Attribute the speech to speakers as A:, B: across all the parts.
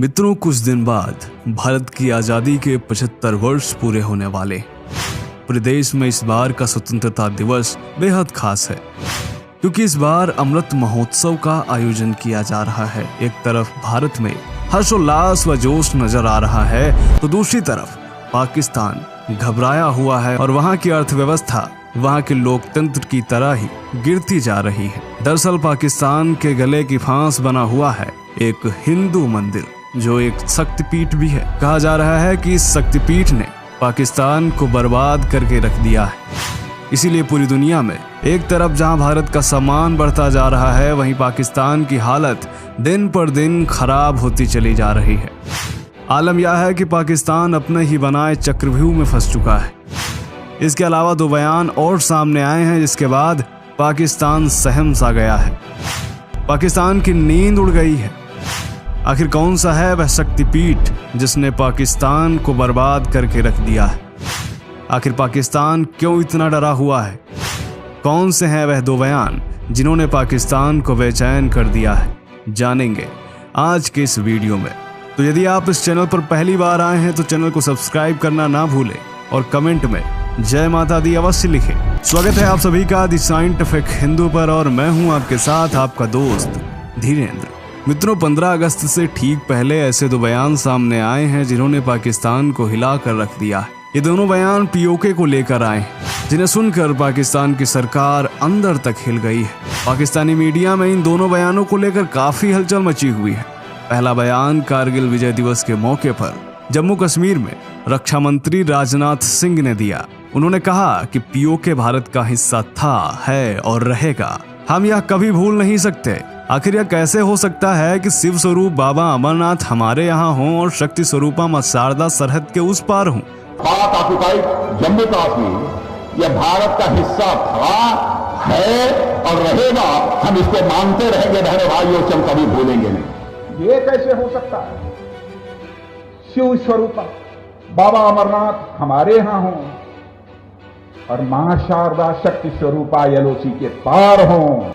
A: मित्रों, कुछ दिन बाद भारत की आज़ादी के 75 वर्ष पूरे होने वाले। पूरे देश में इस बार का स्वतंत्रता दिवस बेहद खास है क्योंकि इस बार अमृत महोत्सव का आयोजन किया जा रहा है। एक तरफ भारत में हर्षोल्लास व जोश नजर आ रहा है तो दूसरी तरफ पाकिस्तान घबराया हुआ है और वहाँ की अर्थव्यवस्था वहाँ के लोकतंत्र की तरह ही गिरती जा रही है। दरअसल पाकिस्तान के गले की फांस बना हुआ है एक हिंदू मंदिर, जो एक शक्तिपीठ भी है। कहा जा रहा है कि इस शक्तिपीठ ने पाकिस्तान को बर्बाद करके रख दिया है। इसीलिए पूरी दुनिया में एक तरफ जहां भारत का सम्मान बढ़ता जा रहा है, वहीं पाकिस्तान की हालत दिन पर दिन खराब होती चली जा रही है। आलम यह है कि पाकिस्तान अपने ही बनाए चक्रव्यूह में फंस चुका है। इसके अलावा दो बयान और सामने आए हैं जिसके बाद पाकिस्तान सहम सा गया है। पाकिस्तान की नींद उड़ गई है। आखिर कौन सा है वह शक्तिपीठ जिसने पाकिस्तान को बर्बाद करके रख दिया है? आखिर पाकिस्तान क्यों इतना डरा हुआ है? कौन से हैं वह दो बयान जिन्होंने पाकिस्तान को बेचैन कर दिया है? जानेंगे आज के इस वीडियो में। तो यदि आप इस चैनल पर पहली बार आए हैं तो चैनल को सब्सक्राइब करना ना भूलें और कमेंट में जय माता दी अवश्य लिखें। स्वागत है आप सभी का द साइंटिफिक हिंदू पर और मैं हूं आपके साथ आपका दोस्त धीरेन्द्र। मित्रों, 15 अगस्त से ठीक पहले ऐसे दो बयान सामने आए हैं जिन्होंने पाकिस्तान को हिला कर रख दिया है। ये दोनों बयान पीओके को लेकर आए हैं जिन्हें सुनकर पाकिस्तान की सरकार अंदर तक हिल गई है। पाकिस्तानी मीडिया में इन दोनों बयानों को लेकर काफी हलचल मची हुई है। पहला बयान कारगिल विजय दिवस के मौके पर जम्मू कश्मीर में रक्षा मंत्री राजनाथ सिंह ने दिया। उन्होंने कहा कि पीओके भारत का हिस्सा था, है और रहेगा। हम यह कभी भूल नहीं सकते। आखिर यह कैसे हो सकता है कि शिव स्वरूप बाबा अमरनाथ हमारे यहाँ हों और शक्ति स्वरूपा मां शारदा सरहद के उस पार हों?
B: पाक ऑक्युपाइड जम्मू कश्मीर यह भारत का हिस्सा था, है और रहेगा। हम इसको मानते रहेंगे बहनों भाइयों, हम कभी भूलेंगे नहीं।
C: ये कैसे हो सकता है? शिव स्वरूपा बाबा अमरनाथ हमारे यहां हों और मां शारदा शक्ति स्वरूपा एलओसी के पार हों।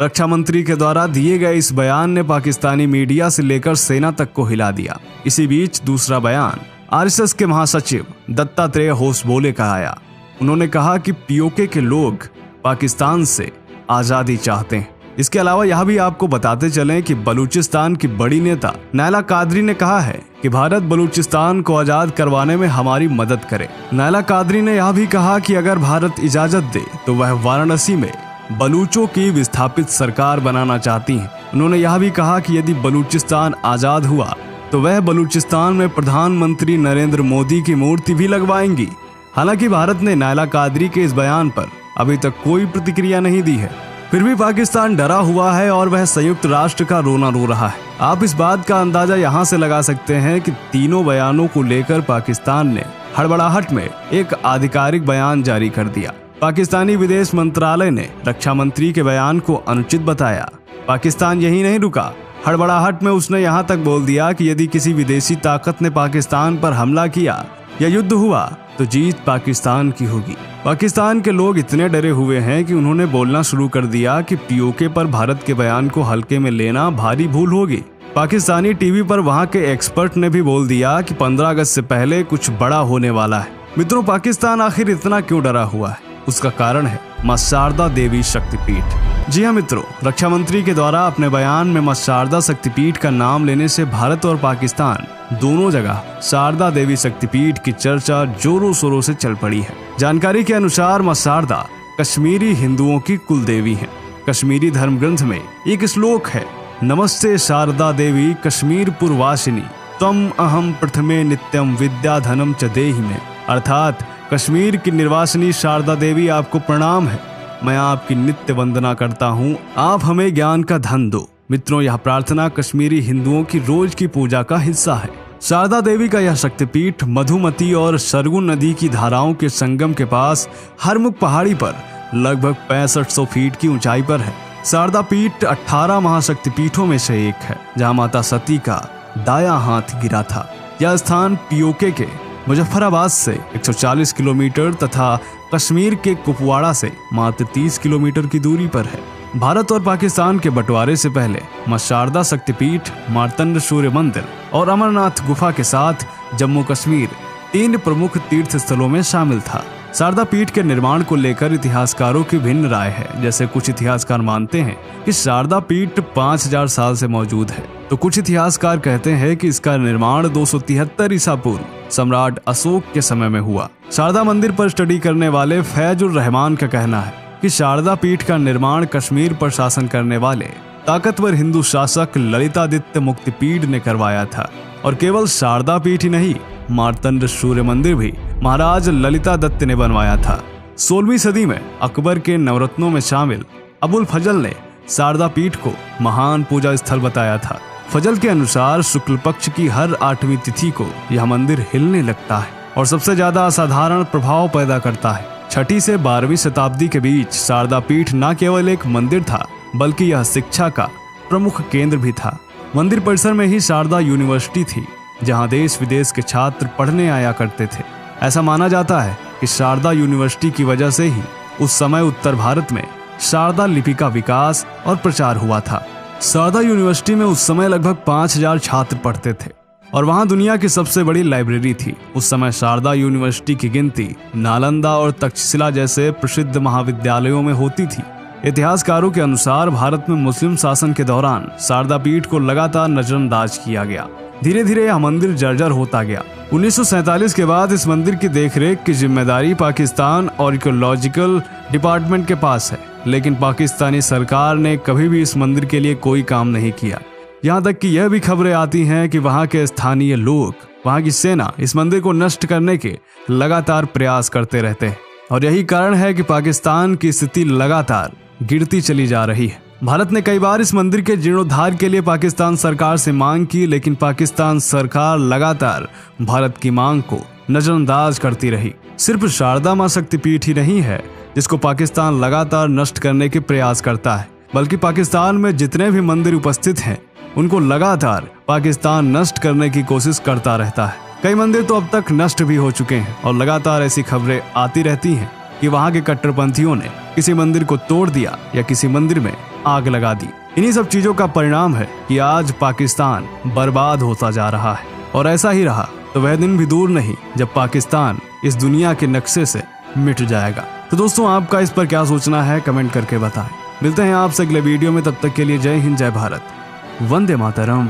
A: रक्षा मंत्री के द्वारा दिए गए इस बयान ने पाकिस्तानी मीडिया से लेकर सेना तक को हिला दिया। इसी बीच दूसरा बयान आरएसएस के महासचिव दत्तात्रेय होसबोले का आया। उन्होंने कहा कि पीओके के लोग पाकिस्तान से आजादी चाहते हैं। इसके अलावा यह भी आपको बताते चलें कि बलूचिस्तान की बड़ी नेता नायला कादरी ने कहा है कि भारत बलूचिस्तान को आजाद करवाने में हमारी मदद करे। नायला कादरी ने यह भी कहा कि अगर भारत इजाजत दे तो वह वाराणसी में बलूचों की विस्थापित सरकार बनाना चाहती हैं। उन्होंने यह भी कहा कि यदि बलूचिस्तान आजाद हुआ तो वह बलूचिस्तान में प्रधानमंत्री नरेंद्र मोदी की मूर्ति भी लगवाएंगी। हालांकि भारत ने नायला कादरी के इस बयान पर अभी तक कोई प्रतिक्रिया नहीं दी है। फिर भी पाकिस्तान डरा हुआ है और वह संयुक्त राष्ट्र का रोना रो रहा है। आप इस बात का अंदाजा यहाँ से लगा सकते हैं कि तीनों बयानों को लेकर पाकिस्तान ने हड़बड़ाहट में एक आधिकारिक बयान जारी कर दिया। पाकिस्तानी विदेश मंत्रालय ने रक्षा मंत्री के बयान को अनुचित बताया। पाकिस्तान यही नहीं रुका, हड़बड़ाहट में उसने यहाँ तक बोल दिया कि यदि किसी विदेशी ताकत ने पाकिस्तान पर हमला किया या युद्ध हुआ तो जीत पाकिस्तान की होगी। पाकिस्तान के लोग इतने डरे हुए हैं कि उन्होंने बोलना शुरू कर दिया कि पीओके पर भारत के बयान को हल्के में लेना भारी भूल होगी। पाकिस्तानी टीवी पर वहां के एक्सपर्ट ने भी बोल दिया कि 15 अगस्त से पहले कुछ बड़ा होने वाला है। मित्रों, पाकिस्तान आखिर इतना क्यों डरा हुआ है? उसका कारण है मां शारदा देवी शक्तिपीठ। जी हाँ मित्रों, रक्षा मंत्री के द्वारा अपने बयान में मां शारदा शक्तिपीठ का नाम लेने से भारत और पाकिस्तान दोनों जगह शारदा देवी शक्तिपीठ की चर्चा जोरों शोरों से चल पड़ी है। जानकारी के अनुसार मां शारदा कश्मीरी हिंदुओं की कुल देवी है। कश्मीरी धर्म ग्रंथ में एक श्लोक है, नमस्ते शारदा देवी कश्मीर पुरवासिनी त्वम अहम प्रथमे नित्यम विद्याधनम च देहि में। अर्थात कश्मीर की निर्वासिनी शारदा देवी आपको प्रणाम है, मैं आपकी नित्य वंदना करता हूँ, आप हमें ज्ञान का धन दो। मित्रों, यह प्रार्थना कश्मीरी हिंदुओं की रोज की पूजा का हिस्सा है। शारदा देवी का यह शक्तिपीठ मधुमती और सरगुन नदी की धाराओं के संगम के पास हरमुख पहाड़ी पर लगभग 6500 फीट की ऊंचाई पर है। शारदा पीठ 18 महाशक्तिपीठों में से एक है जहाँ माता सती का दायां हाथ गिरा था। यह स्थान पीओके के मुजफ्फराबाद से 140 किलोमीटर तथा कश्मीर के कुपवाड़ा से मात्र 30 किलोमीटर की दूरी पर है। भारत और पाकिस्तान के बंटवारे से पहले मां शारदा शक्तिपीठ, मार्तंड सूर्य मंदिर और अमरनाथ गुफा के साथ जम्मू कश्मीर 3 प्रमुख तीर्थ स्थलों में शामिल था। शारदा पीठ के निर्माण को लेकर इतिहासकारों की भिन्न राय है। जैसे कुछ इतिहासकार मानते हैं कि शारदा पीठ 5000 साल से मौजूद है, तो कुछ इतिहासकार कहते हैं कि इसका निर्माण 273 ईसा पूर्व सम्राट अशोक के समय में हुआ। शारदा मंदिर पर स्टडी करने वाले फैजुर रहमान का कहना है कि शारदा पीठ का निर्माण कश्मीर पर शासन करने वाले ताकतवर हिंदू शासक ललितादित्य मुक्तिपीड ने करवाया था। और केवल शारदा पीठ ही नहीं, मार्तंड सूर्य मंदिर भी महाराज ललिता दत्त ने बनवाया था। 16वीं सदी में अकबर के नवरत्नों में शामिल अबुल फजल ने शारदा पीठ को महान पूजा स्थल बताया था। फजल के अनुसार शुक्ल पक्ष की हर 8वीं तिथि को यह मंदिर हिलने लगता है और सबसे ज्यादा असाधारण प्रभाव पैदा करता है। 6ठी से 12वीं शताब्दी के बीच शारदा पीठ न केवल एक मंदिर था, बल्कि यह शिक्षा का प्रमुख केंद्र भी था। मंदिर परिसर में ही शारदा यूनिवर्सिटी थी, जहां देश विदेश के छात्र पढ़ने आया करते थे। ऐसा माना जाता है कि शारदा यूनिवर्सिटी की वजह से ही उस समय उत्तर भारत में शारदा लिपि का विकास और प्रचार हुआ था। शारदा यूनिवर्सिटी में उस समय लगभग 5000 छात्र पढ़ते थे और वहां दुनिया की सबसे बड़ी लाइब्रेरी थी। उस समय शारदा यूनिवर्सिटी की गिनती नालंदा और तक्षशिला जैसे प्रसिद्ध महाविद्यालयों में होती थी। इतिहासकारों के अनुसार भारत में मुस्लिम शासन के दौरान शारदा पीठ को लगातार नजरअंदाज किया गया। धीरे धीरे यह मंदिर जर्जर होता गया। 1947 के बाद इस मंदिर की देखरेख की जिम्मेदारी पाकिस्तान आर्कियोलॉजिकल डिपार्टमेंट के पास है, लेकिन पाकिस्तानी सरकार ने कभी भी इस मंदिर के लिए कोई काम नहीं किया। यहाँ तक कि यह भी खबरें आती हैं कि वहाँ के स्थानीय लोग, वहाँ की सेना इस मंदिर को नष्ट करने के लगातार प्रयास करते रहते हैं और यही कारण है कि पाकिस्तान की स्थिति लगातार गिरती चली जा रही है। भारत ने कई बार इस मंदिर के जीर्णोद्धार के लिए पाकिस्तान सरकार से मांग की, लेकिन पाकिस्तान सरकार लगातार भारत की मांग को नजरअंदाज करती रही। सिर्फ शारदा मां शक्तिपीठ ही नहीं है जिसको पाकिस्तान लगातार नष्ट करने के प्रयास करता है, बल्कि पाकिस्तान में जितने भी मंदिर उपस्थित हैं उनको लगातार पाकिस्तान नष्ट करने की कोशिश करता रहता है। कई मंदिर तो अब तक नष्ट भी हो चुके हैं और लगातार ऐसी खबरें आती रहती हैं कि वहां के कट्टरपंथियों ने किसी मंदिर को तोड़ दिया या किसी मंदिर में आग लगा दी। इन्हीं सब चीजों का परिणाम है कि आज पाकिस्तान बर्बाद होता जा रहा है और ऐसा ही रहा तो वह दिन भी दूर नहीं जब पाकिस्तान इस दुनिया के नक्शे से मिट जाएगा। तो दोस्तों, आपका इस पर क्या सोचना है कमेंट करके बताएं। मिलते हैं आपसे अगले वीडियो में, तब तक के लिए जय हिंद, जय भारत, वंदे मातरम।